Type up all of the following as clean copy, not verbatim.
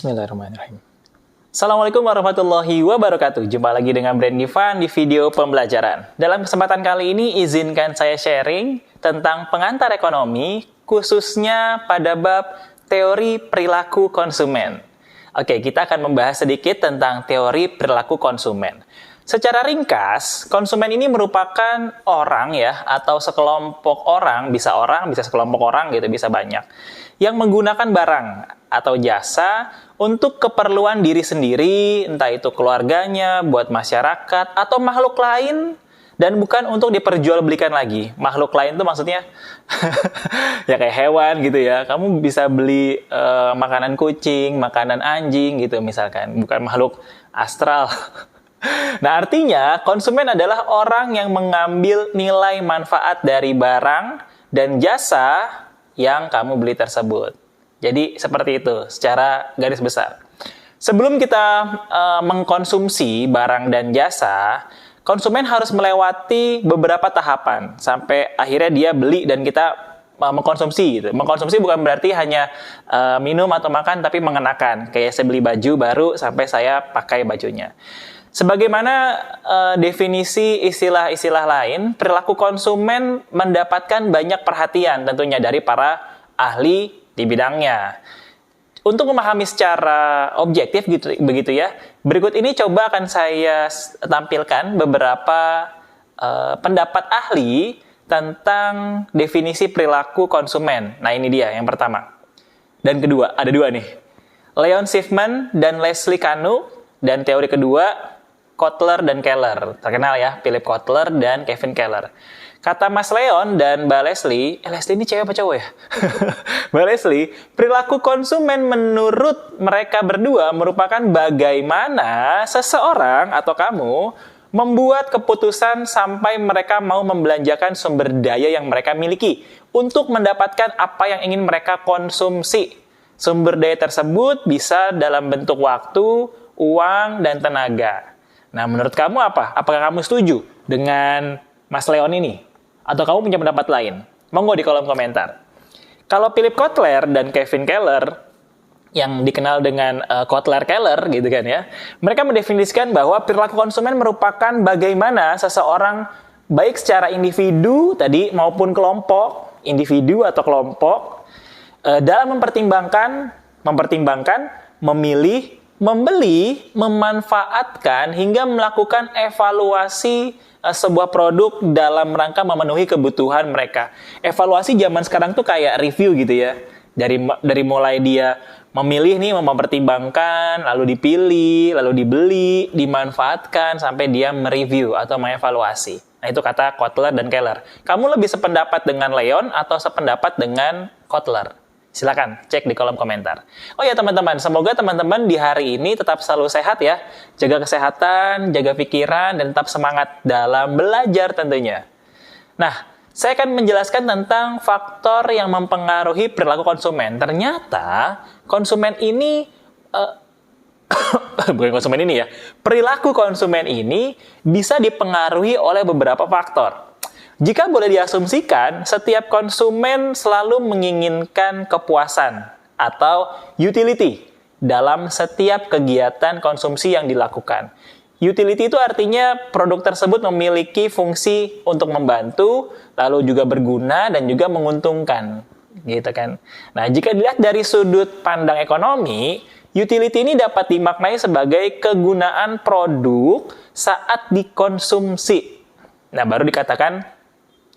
Bismillahirrahmanirrahim. Assalamualaikum warahmatullahi wabarakatuh. Jumpa lagi dengan Brand Divan di video pembelajaran. Dalam kesempatan kali ini, izinkan saya sharing tentang pengantar ekonomi, khususnya pada bab teori perilaku konsumen. Oke, kita akan membahas sedikit tentang teori perilaku konsumen. Secara ringkas, konsumen ini merupakan orang ya, atau sekelompok orang, bisa sekelompok orang gitu, bisa banyak, yang menggunakan barang atau jasa untuk keperluan diri sendiri, entah itu keluarganya, buat masyarakat, atau makhluk lain, dan bukan untuk diperjualbelikan lagi. Makhluk lain itu maksudnya ya kayak hewan gitu ya. Kamu bisa beli makanan kucing, makanan anjing gitu misalkan, bukan makhluk astral. Nah, artinya konsumen adalah orang yang mengambil nilai manfaat dari barang dan jasa yang kamu beli tersebut. Jadi seperti itu secara garis besar. Sebelum kita mengkonsumsi barang dan jasa, konsumen harus melewati beberapa tahapan sampai akhirnya dia beli dan kita mengkonsumsi gitu. Mengkonsumsi bukan berarti hanya minum atau makan, tapi mengenakan. Kayak saya beli baju baru sampai saya pakai bajunya. Sebagaimana definisi istilah-istilah lain, perilaku konsumen mendapatkan banyak perhatian tentunya dari para ahli di bidangnya. Untuk memahami secara objektif begitu ya, berikut ini coba akan saya tampilkan beberapa pendapat ahli tentang definisi perilaku konsumen. Nah, ini dia yang pertama. Dan kedua, ada dua nih. Leon Schiffman dan Leslie Kanu, dan teori kedua Kotler dan Keller. Terkenal ya, Philip Kotler dan Kevin Keller. Kata Mas Leon dan Mbak Leslie, Leslie ini cewek apa cowok ya? Mbak Leslie, perilaku konsumen menurut mereka berdua merupakan bagaimana seseorang atau kamu membuat keputusan sampai mereka mau membelanjakan sumber daya yang mereka miliki untuk mendapatkan apa yang ingin mereka konsumsi. Sumber daya tersebut bisa dalam bentuk waktu, uang, dan tenaga. Nah, menurut kamu apa? Apakah kamu setuju dengan Mas Leon ini? Atau kamu punya pendapat lain? Monggo di kolom komentar. Kalau Philip Kotler dan Kevin Keller, yang dikenal dengan Kotler-Keller gitu kan ya, mereka mendefinisikan bahwa perilaku konsumen merupakan bagaimana seseorang baik secara individu tadi maupun kelompok, individu atau kelompok, dalam mempertimbangkan, memilih, membeli, memanfaatkan, hingga melakukan evaluasi sebuah produk dalam rangka memenuhi kebutuhan mereka. Evaluasi zaman sekarang tuh kayak review gitu ya. Dari mulai dia memilih nih, mempertimbangkan, lalu dipilih, lalu dibeli, dimanfaatkan, sampai dia mereview atau mengevaluasi. Nah, itu kata Kotler dan Keller. Kamu lebih sependapat dengan Leon atau sependapat dengan Kotler? Silakan cek di kolom komentar. Oh ya teman-teman, semoga teman-teman di hari ini tetap selalu sehat ya. Jaga kesehatan, jaga pikiran, dan tetap semangat dalam belajar tentunya. Nah, saya akan menjelaskan tentang faktor yang mempengaruhi perilaku konsumen. Ternyata konsumen ini, bukan konsumen ini ya, perilaku konsumen ini bisa dipengaruhi oleh beberapa faktor. Jika boleh diasumsikan, setiap konsumen selalu menginginkan kepuasan atau utility dalam setiap kegiatan konsumsi yang dilakukan. Utility itu artinya produk tersebut memiliki fungsi untuk membantu, lalu juga berguna dan juga menguntungkan, gitu kan. Nah, jika dilihat dari sudut pandang ekonomi, utility ini dapat dimaknai sebagai kegunaan produk saat dikonsumsi. Nah, baru dikatakan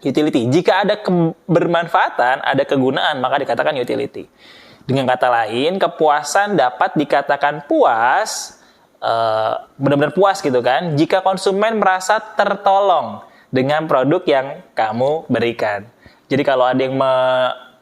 utility. Jika ada kebermanfaatan, ada kegunaan, maka dikatakan utility. Dengan kata lain, kepuasan dapat dikatakan puas, benar-benar puas gitu kan, jika konsumen merasa tertolong dengan produk yang kamu berikan. Jadi kalau ada yang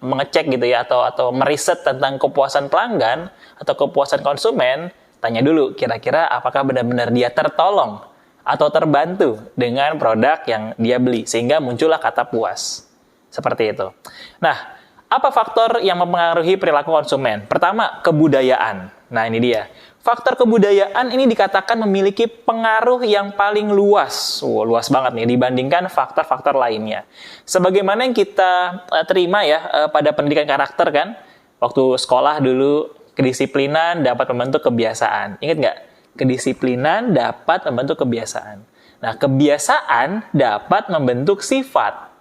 mengecek gitu ya, atau meriset tentang kepuasan pelanggan atau kepuasan konsumen, tanya dulu kira-kira apakah benar-benar dia tertolong atau terbantu dengan produk yang dia beli, sehingga muncullah kata puas. Seperti itu. Nah, apa faktor yang mempengaruhi perilaku konsumen? Pertama, kebudayaan. Nah, ini dia. Faktor kebudayaan ini dikatakan memiliki pengaruh yang paling luas. Luas banget nih dibandingkan faktor-faktor lainnya. Sebagaimana yang kita terima ya pada pendidikan karakter kan. Waktu sekolah dulu Kedisiplinan dapat membentuk kebiasaan. Ingat nggak? Kedisiplinan dapat membentuk kebiasaan. Nah, kebiasaan dapat membentuk sifat.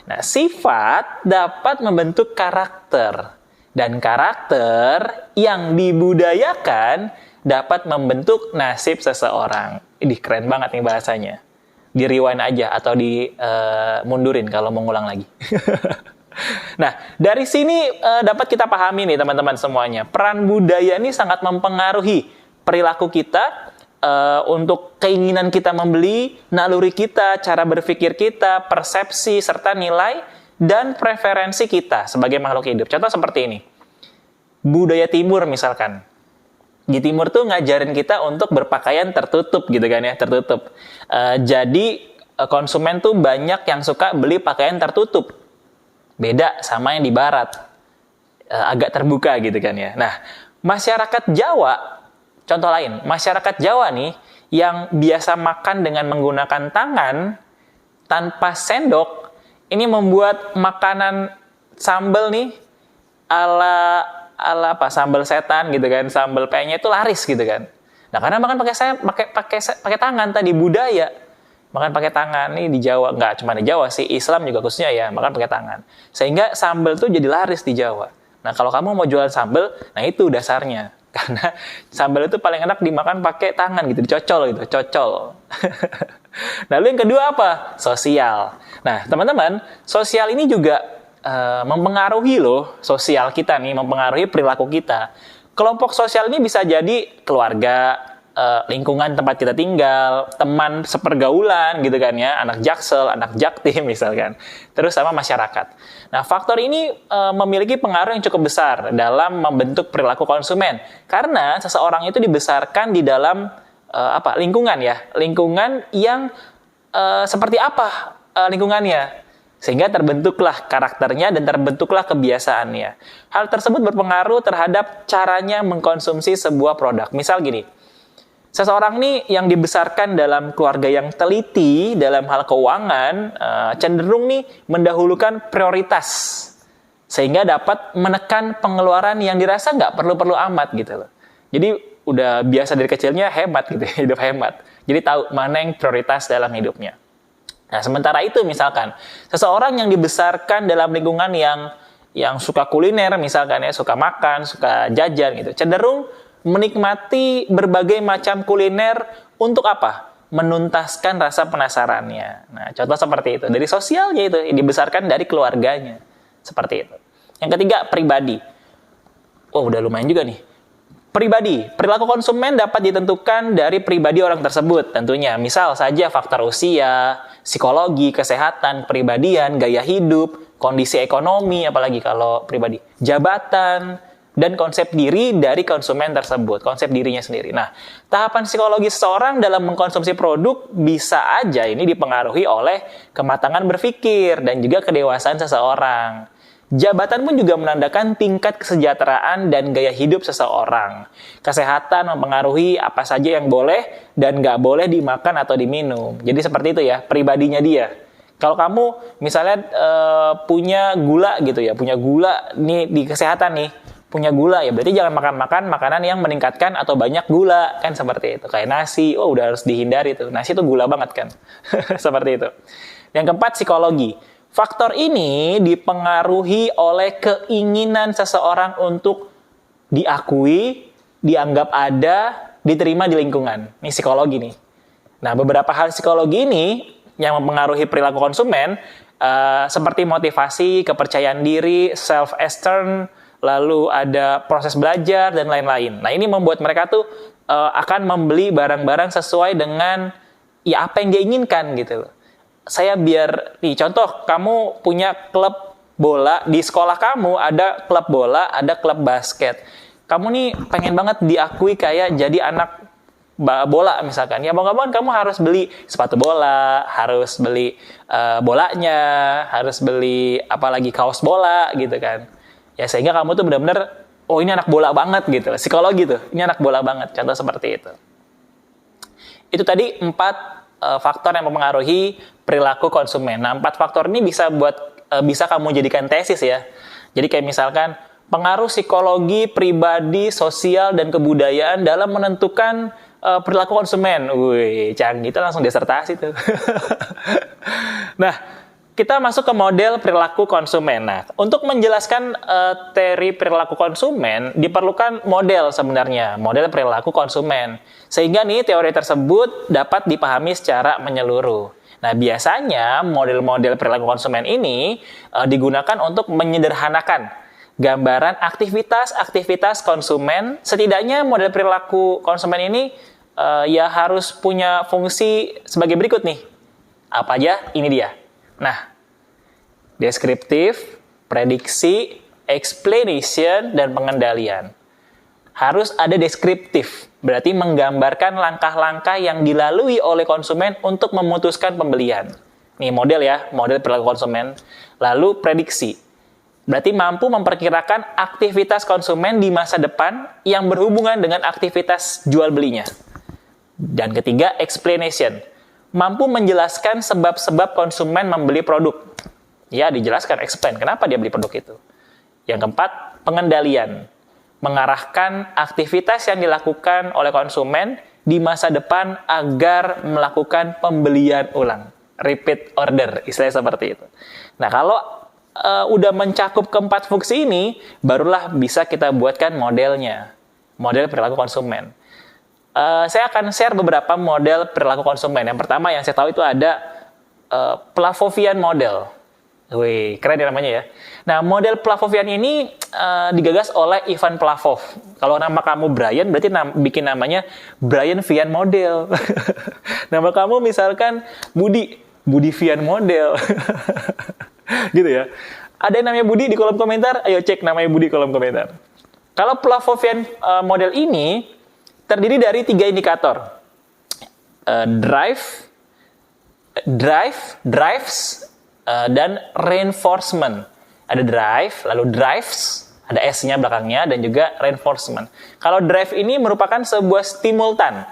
Nah, sifat dapat membentuk karakter. Dan karakter yang dibudayakan dapat membentuk nasib seseorang. Ini keren banget nih bahasanya. Di rewind aja atau di mundurin kalau mau ngulang lagi. Nah, dari sini dapat kita pahami nih teman-teman semuanya. Peran budaya ini sangat mempengaruhi perilaku kita, untuk keinginan kita membeli, naluri kita, cara berpikir kita, persepsi, serta nilai, dan preferensi kita sebagai makhluk hidup. Contoh seperti ini. Budaya timur misalkan. Di timur tuh ngajarin kita untuk berpakaian tertutup gitu kan ya, tertutup. Jadi konsumen tuh banyak yang suka beli pakaian tertutup. Beda sama yang di barat. Agak terbuka gitu kan ya. Nah, masyarakat Jawa, contoh lain, masyarakat Jawa nih yang biasa makan dengan menggunakan tangan tanpa sendok, ini membuat makanan sambal nih ala apa, sambal setan gitu kan, sambal penye itu laris gitu kan. Nah, karena makan pakai tangan tadi, budaya makan pakai tangan nih di Jawa, nggak cuma di Jawa sih, Islam juga khususnya ya makan pakai tangan, sehingga sambal tuh jadi laris di Jawa. Nah, kalau kamu mau jualan sambal, nah itu dasarnya. Karena sambal itu paling enak dimakan pakai tangan gitu, dicocol gitu, cocol. Lalu yang kedua apa? Sosial. Nah, teman-teman, sosial ini juga mempengaruhi loh, sosial kita nih, mempengaruhi perilaku kita. Kelompok sosial ini bisa jadi keluarga, lingkungan tempat kita tinggal, teman sepergaulan gitu kan ya, anak jaksel, anak jaktim misalkan, terus sama masyarakat. Nah, faktor ini memiliki pengaruh yang cukup besar dalam membentuk perilaku konsumen, karena seseorang itu dibesarkan di dalam lingkungan ya, lingkungan yang seperti apa lingkungannya, sehingga terbentuklah karakternya dan terbentuklah kebiasaannya. Hal tersebut berpengaruh terhadap caranya mengkonsumsi sebuah produk. Misal gini, seseorang nih yang dibesarkan dalam keluarga yang teliti dalam hal keuangan, cenderung nih mendahulukan prioritas, sehingga dapat menekan pengeluaran yang dirasa nggak perlu-perlu amat gitu loh. Jadi udah biasa dari kecilnya hemat gitu, hidup hemat. Jadi tahu mana yang prioritas dalam hidupnya. Nah, sementara itu misalkan seseorang yang dibesarkan dalam lingkungan yang suka kuliner misalkan ya, suka makan, suka jajan gitu, cenderung menikmati berbagai macam kuliner untuk apa? Menuntaskan rasa penasarannya. Nah, contoh seperti itu. Dari sosialnya itu, dibesarkan dari keluarganya. Seperti itu. Yang ketiga, pribadi. Oh, udah lumayan juga nih. Pribadi. Perilaku konsumen dapat ditentukan dari pribadi orang tersebut tentunya. Misal saja faktor usia, psikologi, kesehatan, kepribadian, gaya hidup, kondisi ekonomi, apalagi kalau pribadi, jabatan, dan konsep diri dari konsumen tersebut, konsep dirinya sendiri. Nah, tahapan psikologi seseorang dalam mengkonsumsi produk bisa aja ini dipengaruhi oleh kematangan berpikir dan juga kedewasaan seseorang. Jabatan pun juga menandakan tingkat kesejahteraan dan gaya hidup seseorang. Kesehatan mempengaruhi apa saja yang boleh dan nggak boleh dimakan atau diminum. Jadi seperti itu ya, pribadinya dia. Kalau kamu misalnya punya gula gitu ya, punya gula nih di kesehatan nih, punya gula ya, berarti jangan makan makanan yang meningkatkan atau banyak gula, kan seperti itu. Kayak nasi, oh udah harus dihindari tuh. Nasi itu gula banget kan. Seperti itu. Yang keempat, psikologi. Faktor ini dipengaruhi oleh keinginan seseorang untuk diakui, dianggap ada, diterima di lingkungan. Ini psikologi nih. Nah, beberapa hal psikologi ini yang mempengaruhi perilaku konsumen, seperti motivasi, kepercayaan diri, self-esteem, lalu ada proses belajar, dan lain-lain. Nah, ini membuat mereka tuh akan membeli barang-barang sesuai dengan ya apa yang dia inginkan gitu loh. Saya biar, nih contoh, kamu punya klub bola, di sekolah kamu ada klub bola, ada klub basket. Kamu nih pengen banget diakui kayak jadi anak bola misalkan. Ya mau nggak mau kamu harus beli sepatu bola, harus beli bolanya, harus beli apalagi kaos bola gitu kan. Ya sehingga kamu tuh benar-benar, oh ini anak bola banget gitu. Psikologi tuh, ini anak bola banget. Contoh seperti itu. Itu tadi 4 faktor yang mempengaruhi perilaku konsumen. Nah, 4 faktor ini bisa kamu jadikan tesis ya. Jadi kayak misalkan pengaruh psikologi, pribadi, sosial, dan kebudayaan dalam menentukan perilaku konsumen. Wih, canggih, itu langsung disertasi tuh. Nah, kita masuk ke model perilaku konsumen. Nah, untuk menjelaskan teori perilaku konsumen, diperlukan model sebenarnya, model perilaku konsumen. Sehingga nih teori tersebut dapat dipahami secara menyeluruh. Nah, biasanya model-model perilaku konsumen ini digunakan untuk menyederhanakan gambaran aktivitas-aktivitas konsumen. Setidaknya model perilaku konsumen ini ya harus punya fungsi sebagai berikut nih. Apa aja? Ini dia. Nah, deskriptif, prediksi, explanation, dan pengendalian. Harus ada deskriptif, berarti menggambarkan langkah-langkah yang dilalui oleh konsumen untuk memutuskan pembelian. Nih model ya, model perilaku konsumen. Lalu prediksi, berarti mampu memperkirakan aktivitas konsumen di masa depan yang berhubungan dengan aktivitas jual belinya. Dan ketiga, explanation, mampu menjelaskan sebab-sebab konsumen membeli produk. Ya, dijelaskan, explain, kenapa dia beli produk itu. Yang keempat, pengendalian, mengarahkan aktivitas yang dilakukan oleh konsumen di masa depan agar melakukan pembelian ulang. Repeat order, istilahnya seperti itu. Nah, kalau udah mencakup keempat fungsi ini, barulah bisa kita buatkan modelnya. Model perilaku konsumen. Saya akan share beberapa model perilaku konsumen. Yang pertama yang saya tahu itu ada Pavlovian model. Wih, keren ya namanya ya. Nah, model Pavlovian ini digagas oleh Ivan Pavlov. Kalau nama kamu Brian, berarti bikin namanya Brian Vian model. Nama kamu misalkan Budi Vian model. Gitu ya. Ada yang namanya Budi di kolom komentar? Ayo cek namanya Budi kolom komentar. Kalau Pavlovian model ini terdiri dari 3 indikator. Drives, dan reinforcement. Ada drive, lalu drives, ada S-nya belakangnya, dan juga reinforcement. Kalau drive ini merupakan sebuah stimultan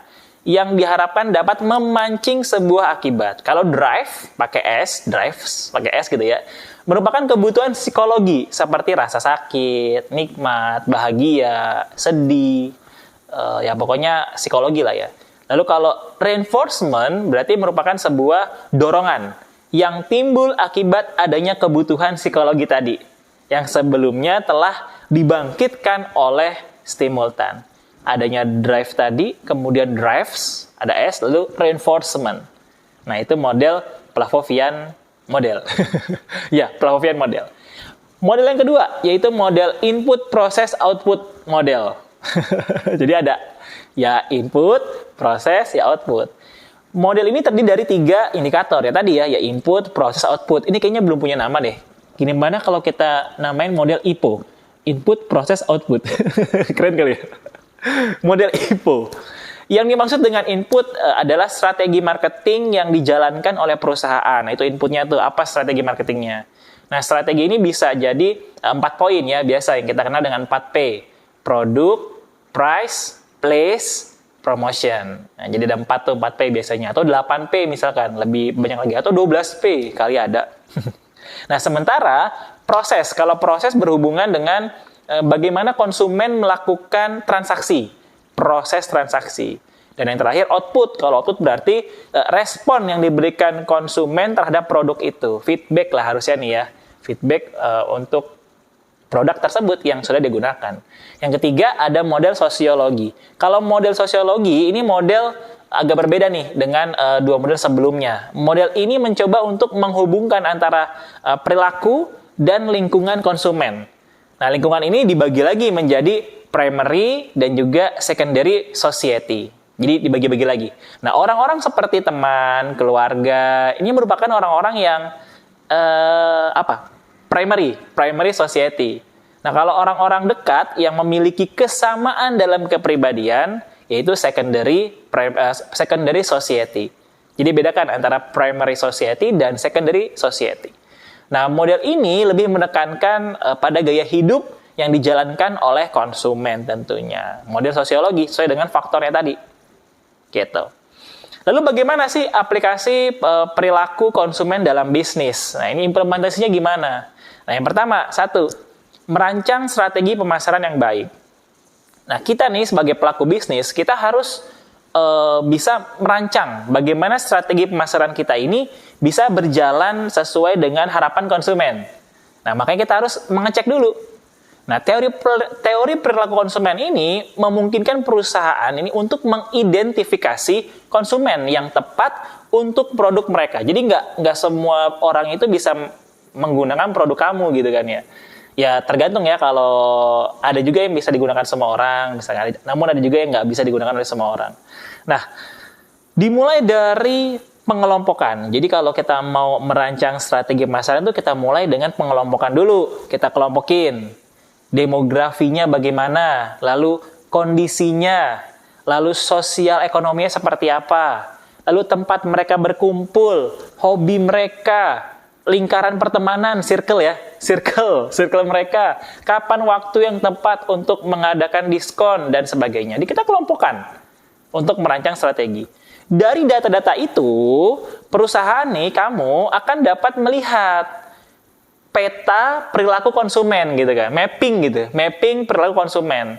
yang diharapkan dapat memancing sebuah akibat. Kalau drive, drives, pakai S gitu ya, merupakan kebutuhan psikologi seperti rasa sakit, nikmat, bahagia, sedih, ya pokoknya psikologi lah ya. Lalu kalau reinforcement berarti merupakan sebuah dorongan yang timbul akibat adanya kebutuhan psikologi tadi, yang sebelumnya telah dibangkitkan oleh stimultan. Adanya drive tadi, kemudian drives, ada S, lalu reinforcement. Nah, itu model Pavlovian model. Ya, Pavlovian model. Model yang kedua, yaitu model input, proses, output model. Jadi ada ya input, proses, ya output. Model ini terdiri dari 3 indikator ya tadi ya input, proses, output. Ini kayaknya belum punya nama deh. Gimana kalau kita namain model IPO? Input, proses, output. Keren kali ya? Model IPO. Yang dimaksud dengan input adalah strategi marketing yang dijalankan oleh perusahaan. Nah, itu inputnya tuh apa strategi marketingnya. Nah, strategi ini bisa jadi 4 poin ya, biasa yang kita kenal dengan 4P. Produk, price, place, promotion. Nah, jadi ada 4P biasanya. Atau 8P misalkan, lebih banyak lagi. Atau 12P, kali ada. Nah, sementara proses. Kalau proses berhubungan dengan bagaimana konsumen melakukan transaksi. Proses transaksi. Dan yang terakhir output. Kalau output berarti respon yang diberikan konsumen terhadap produk itu. Feedback lah harusnya nih ya. Feedback untuk produk tersebut yang sudah digunakan. Yang ketiga ada model sosiologi. Kalau model sosiologi ini model agak berbeda nih dengan 2 model sebelumnya. Model ini mencoba untuk menghubungkan antara perilaku dan lingkungan konsumen. Nah, lingkungan ini dibagi lagi menjadi primary dan juga secondary society. Jadi dibagi-bagi lagi. Nah, orang-orang seperti teman, keluarga, ini merupakan orang-orang yang primary society. Nah, kalau orang-orang dekat yang memiliki kesamaan dalam kepribadian, yaitu secondary society. Jadi bedakan antara primary society dan secondary society. Nah, model ini lebih menekankan pada gaya hidup yang dijalankan oleh konsumen tentunya. Model sosiologi sesuai dengan faktornya tadi. Gitu. Lalu bagaimana sih aplikasi perilaku konsumen dalam bisnis? Nah, ini implementasinya gimana? Nah, yang pertama, 1, merancang strategi pemasaran yang baik. Nah, kita nih sebagai pelaku bisnis, kita harus bisa merancang bagaimana strategi pemasaran kita ini bisa berjalan sesuai dengan harapan konsumen. Nah, makanya kita harus mengecek dulu. Nah, teori perilaku konsumen ini memungkinkan perusahaan ini untuk mengidentifikasi konsumen yang tepat untuk produk mereka. Jadi nggak semua orang itu bisa menggunakan produk kamu gitu kan ya. Ya tergantung ya, kalau ada juga yang bisa digunakan semua orang, misalnya, namun ada juga yang nggak bisa digunakan oleh semua orang. Nah, dimulai dari pengelompokan. Jadi kalau kita mau merancang strategi pemasaran itu kita mulai dengan pengelompokan dulu. Kita kelompokin demografinya bagaimana, lalu kondisinya, lalu sosial ekonominya seperti apa, lalu tempat mereka berkumpul, hobi mereka, lingkaran pertemanan, circle mereka, kapan waktu yang tepat untuk mengadakan diskon, dan sebagainya. Jadi kita kelompokkan untuk merancang strategi. Dari data-data itu, perusahaan nih, kamu akan dapat melihat peta perilaku konsumen gitu kan, mapping perilaku konsumen.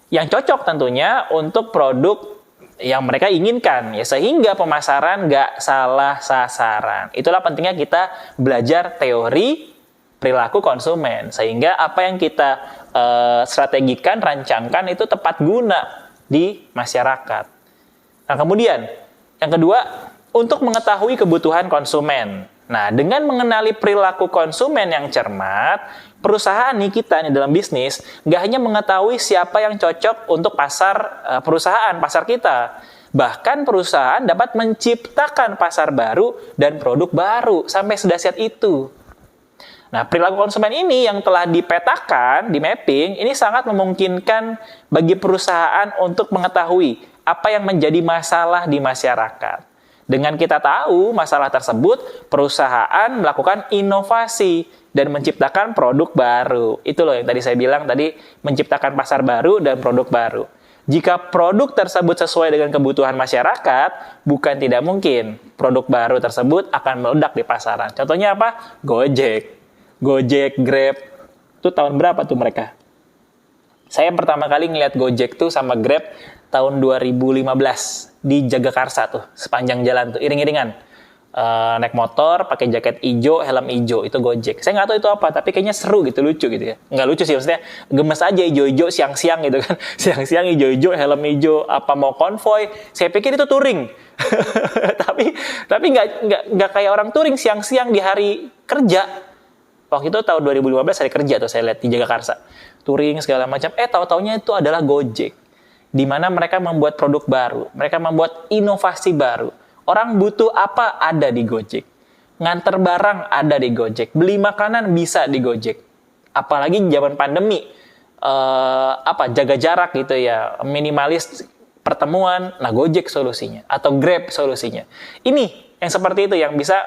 Yang cocok tentunya untuk produk yang mereka inginkan, ya, sehingga pemasaran nggak salah sasaran. Itulah pentingnya kita belajar teori perilaku konsumen, sehingga apa yang kita strategikan, rancangkan itu tepat guna di masyarakat. Nah, kemudian yang kedua, untuk mengetahui kebutuhan konsumen. Nah, dengan mengenali perilaku konsumen yang cermat, perusahaan nih, kita nih dalam bisnis nggak hanya mengetahui siapa yang cocok untuk pasar pasar kita, bahkan perusahaan dapat menciptakan pasar baru dan produk baru sampai sedahsyat itu. Nah, perilaku konsumen ini yang telah dipetakan, di mapping, ini sangat memungkinkan bagi perusahaan untuk mengetahui apa yang menjadi masalah di masyarakat. Dengan kita tahu masalah tersebut, perusahaan melakukan inovasi dan menciptakan produk baru. Itu loh yang tadi saya bilang tadi, menciptakan pasar baru dan produk baru. Jika produk tersebut sesuai dengan kebutuhan masyarakat, bukan tidak mungkin produk baru tersebut akan meledak di pasaran. Contohnya apa? Gojek, Grab. Itu tahun berapa tuh mereka? Saya pertama kali ngeliat Gojek tuh sama Grab tahun 2015 di Jagakarsa tuh, sepanjang jalan tuh, iring-iringan. Naik motor, pakai jaket hijau, helm hijau, itu Gojek. Saya nggak tahu itu apa, tapi kayaknya seru gitu, lucu gitu ya. Nggak lucu sih, maksudnya gemes aja hijau-hijau siang-siang gitu kan. Siang-siang hijau-hijau, helm hijau, apa mau konvoy? Saya pikir itu touring. tapi nggak kayak orang touring siang-siang di hari kerja. Waktu itu tahun 2015 hari kerja tuh saya lihat di Jagakarsa. Touring segala macam. Tahu-taunya itu adalah Gojek, di mana mereka membuat produk baru, mereka membuat inovasi baru. Orang butuh apa ada di Gojek, nganter barang ada di Gojek, beli makanan bisa di Gojek. Apalagi zaman pandemi, jaga jarak gitu ya, minimalis pertemuan, nah Gojek solusinya atau Grab solusinya. Ini yang seperti itu yang bisa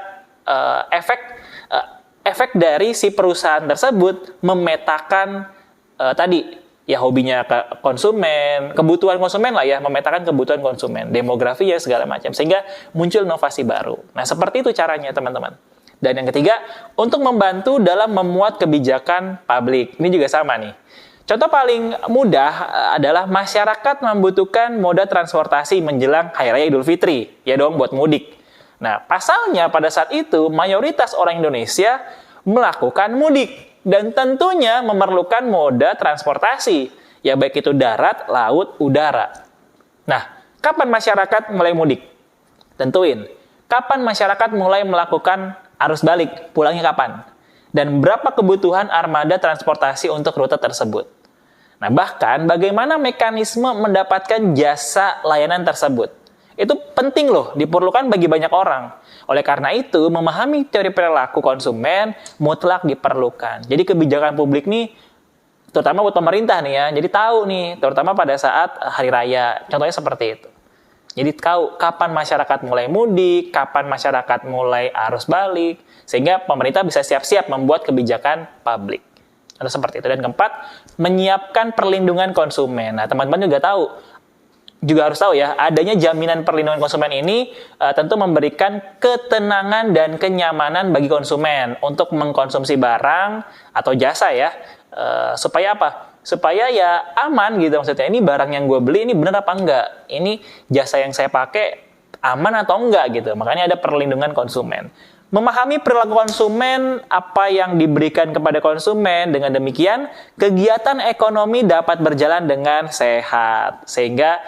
efek dari si perusahaan tersebut memetakan tadi ya hobinya konsumen, kebutuhan konsumen lah ya, memetakan kebutuhan konsumen, demografi ya segala macam, sehingga muncul inovasi baru. Nah, seperti itu caranya teman-teman. Dan yang ketiga, untuk membantu dalam memuat kebijakan publik. Ini juga sama nih. Contoh paling mudah adalah masyarakat membutuhkan moda transportasi menjelang Hari Raya Idul Fitri, ya dong, buat mudik. Nah, pasalnya pada saat itu mayoritas orang Indonesia melakukan mudik dan tentunya memerlukan moda transportasi, ya baik itu darat, laut, udara. Nah, kapan masyarakat mulai mudik? Tentuin. Kapan masyarakat mulai melakukan arus balik? Pulangnya kapan? Dan berapa kebutuhan armada transportasi untuk rute tersebut? Nah, bahkan bagaimana mekanisme mendapatkan jasa layanan tersebut? Itu penting loh, diperlukan bagi banyak orang. Oleh karena itu, memahami teori perilaku konsumen mutlak diperlukan. Jadi kebijakan publik nih, terutama buat pemerintah nih ya, jadi tahu nih, terutama pada saat hari raya. Contohnya seperti itu. Jadi tahu kapan masyarakat mulai mudik, kapan masyarakat mulai arus balik, sehingga pemerintah bisa siap-siap membuat kebijakan publik. Atau seperti itu. Dan keempat, menyiapkan perlindungan konsumen. Nah, teman-teman juga harus tahu ya, adanya jaminan perlindungan konsumen ini tentu memberikan ketenangan dan kenyamanan bagi konsumen untuk mengkonsumsi barang atau jasa ya Supaya apa? Supaya ya aman gitu maksudnya. Ini barang yang gue beli ini benar apa enggak? Ini jasa yang saya pakai aman atau enggak gitu. Makanya ada perlindungan konsumen. Memahami perilaku konsumen, apa yang diberikan kepada konsumen, dengan demikian kegiatan ekonomi dapat berjalan dengan sehat. Sehingga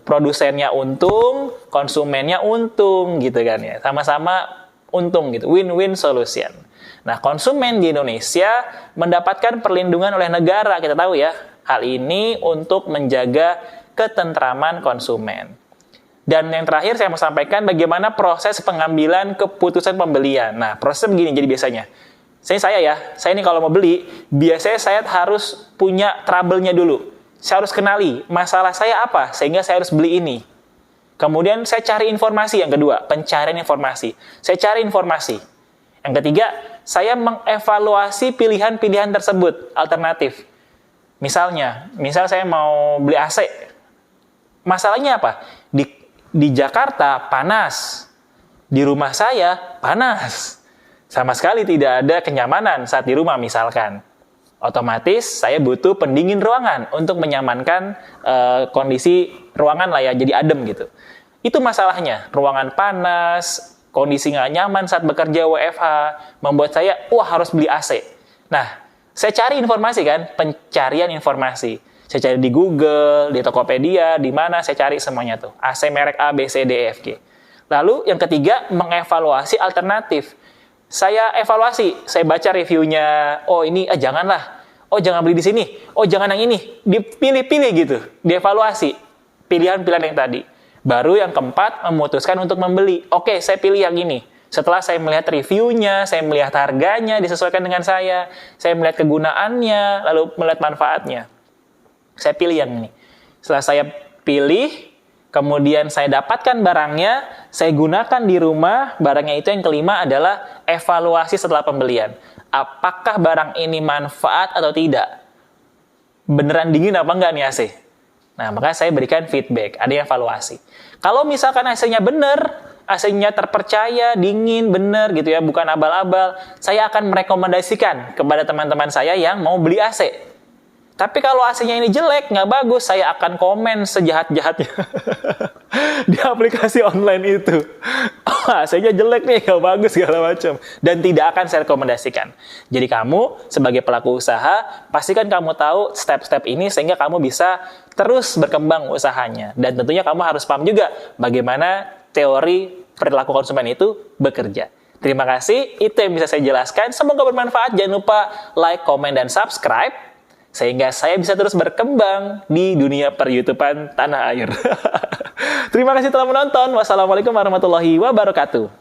produsennya untung, konsumennya untung gitu kan ya. Sama-sama untung gitu. Win-win solution. Nah, konsumen di Indonesia mendapatkan perlindungan oleh negara, kita tahu ya. Hal ini untuk menjaga ketentraman konsumen. Dan yang terakhir saya mau sampaikan bagaimana proses pengambilan keputusan pembelian. Nah, prosesnya begini jadi biasanya. Saya ini kalau mau beli, biasanya saya harus punya trouble-nya dulu. Saya harus kenali masalah saya apa, sehingga saya harus beli ini. Kemudian saya cari informasi yang kedua, pencarian informasi. Saya cari informasi. Yang ketiga, saya mengevaluasi pilihan-pilihan tersebut, alternatif. Misal saya mau beli AC. Masalahnya apa? Di Jakarta panas. Di rumah saya panas. Sama sekali tidak ada kenyamanan saat di rumah misalkan. Otomatis saya butuh pendingin ruangan untuk menyamankan kondisi ruangan lah ya, jadi adem gitu. Itu masalahnya, ruangan panas, kondisi nggak nyaman saat bekerja WFH, membuat saya, harus beli AC. Nah, saya cari informasi kan, pencarian informasi. Saya cari di Google, di Tokopedia, di mana saya cari semuanya tuh. AC merek A, B, C, D, E, F, G. Lalu yang ketiga, mengevaluasi alternatif. Saya evaluasi, saya baca reviewnya, ini janganlah. Jangan beli di sini. Jangan yang ini. Dipilih-pilih gitu, dievaluasi pilihan-pilihan yang tadi. Baru yang keempat, memutuskan untuk membeli. Oke, saya pilih yang ini. Setelah saya melihat reviewnya, saya melihat harganya disesuaikan dengan saya melihat kegunaannya, lalu melihat manfaatnya. Saya pilih yang ini. Setelah saya pilih, kemudian saya dapatkan barangnya, saya gunakan di rumah, barangnya itu yang kelima adalah evaluasi setelah pembelian. Apakah barang ini manfaat atau tidak? Beneran dingin apa enggak nih AC? Nah, maka saya berikan feedback, ada evaluasi. Kalau misalkan AC-nya benar, AC-nya terpercaya, dingin, benar gitu ya, bukan abal-abal, saya akan merekomendasikan kepada teman-teman saya yang mau beli AC. Tapi kalau AC-nya ini jelek, nggak bagus, saya akan komen sejahat-jahatnya di aplikasi online itu. AC-nya jelek nih, nggak bagus, segala macam. Dan tidak akan saya rekomendasikan. Jadi kamu, sebagai pelaku usaha, pastikan kamu tahu step-step ini sehingga kamu bisa terus berkembang usahanya. Dan tentunya kamu harus paham juga bagaimana teori perilaku konsumen itu bekerja. Terima kasih, itu yang bisa saya jelaskan. Semoga bermanfaat. Jangan lupa like, komen, dan subscribe. Sehingga saya bisa terus berkembang di dunia per-YouTubean tanah air. Terima kasih telah menonton. Wassalamualaikum warahmatullahi wabarakatuh.